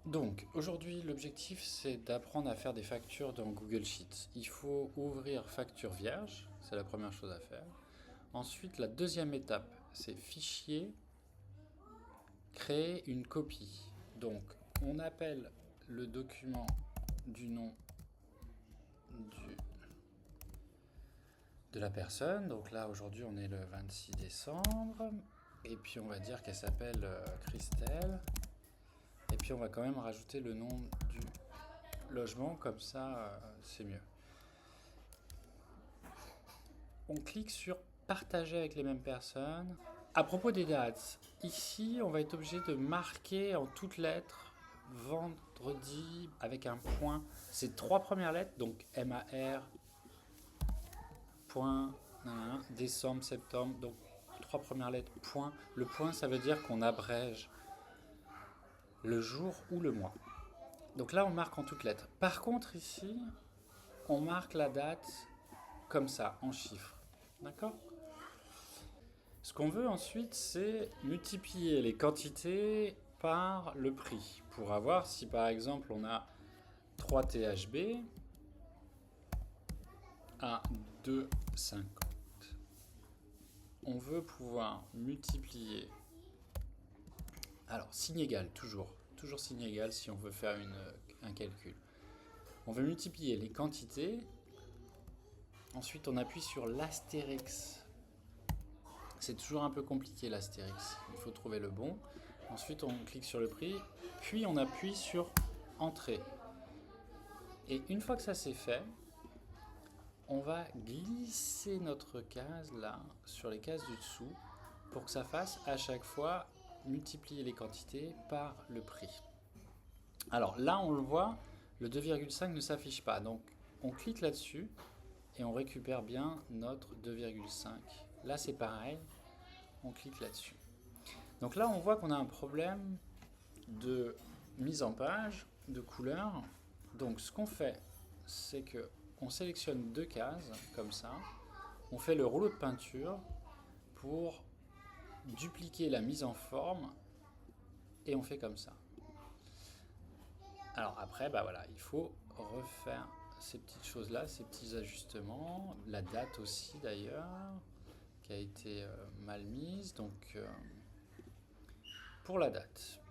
Donc, aujourd'hui, l'objectif, c'est d'apprendre à faire des factures dans Google Sheets. Il faut ouvrir facture vierge, c'est la première chose à faire. Ensuite, la deuxième étape, c'est fichier, créer une copie. Donc, on appelle le document du nom de la personne. Donc là, aujourd'hui, on est le 26 décembre. Et puis, on va dire qu'elle s'appelle Christelle. Et puis, on va quand même rajouter le nom du logement, comme ça, c'est mieux. On clique sur partager avec les mêmes personnes. À propos des dates, ici, on va être obligé de marquer en toutes lettres vendredi avec un point. C'est trois premières lettres, donc MAR, point, décembre, septembre, donc trois premières lettres, point. Le point, ça veut dire qu'on abrège le jour ou le mois. Donc là, on marque en toutes lettres. Par contre, ici, on marque la date comme ça, en chiffres. D'accord? Ce qu'on veut ensuite, c'est multiplier les quantités par le prix pour avoir, si par exemple on a 3 THB à 2,50, on veut pouvoir multiplier, alors signe égal toujours signe égal si on veut faire un calcul. On veut multiplier les quantités, ensuite on appuie sur l'astérix. C'est toujours un peu compliqué l'astérix, il faut trouver le bon. Ensuite on clique sur le prix, puis on appuie sur entrée. Et une fois que ça c'est fait, on va glisser notre case là sur les cases du dessous pour que ça fasse à chaque fois multiplier les quantités par le prix. Alors là on le voit, le 2,5 ne s'affiche pas, donc on clique là-dessus et on récupère bien notre 2,5. Là c'est pareil, on clique là-dessus. Donc là on voit qu'on a un problème de mise en page, de couleur. Donc ce qu'on fait, c'est que on sélectionne deux cases comme ça, on fait le rouleau de peinture pour dupliquer la mise en forme et on fait comme ça. Alors après, bah voilà, il faut refaire ces petites choses-là, ces petits ajustements, la date aussi d'ailleurs, qui a été mal mise. Donc pour la date,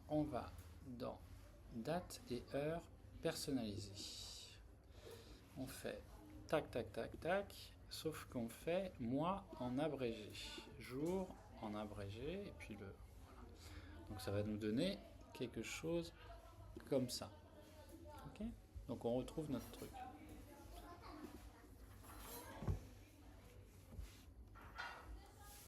on va dans date et heure personnalisée. On fait tac, tac, tac, tac, sauf qu'on fait mois en abrégé, jour en abrégé, et puis le... Voilà. Donc ça va nous donner quelque chose comme ça. Ok? Donc on retrouve notre truc.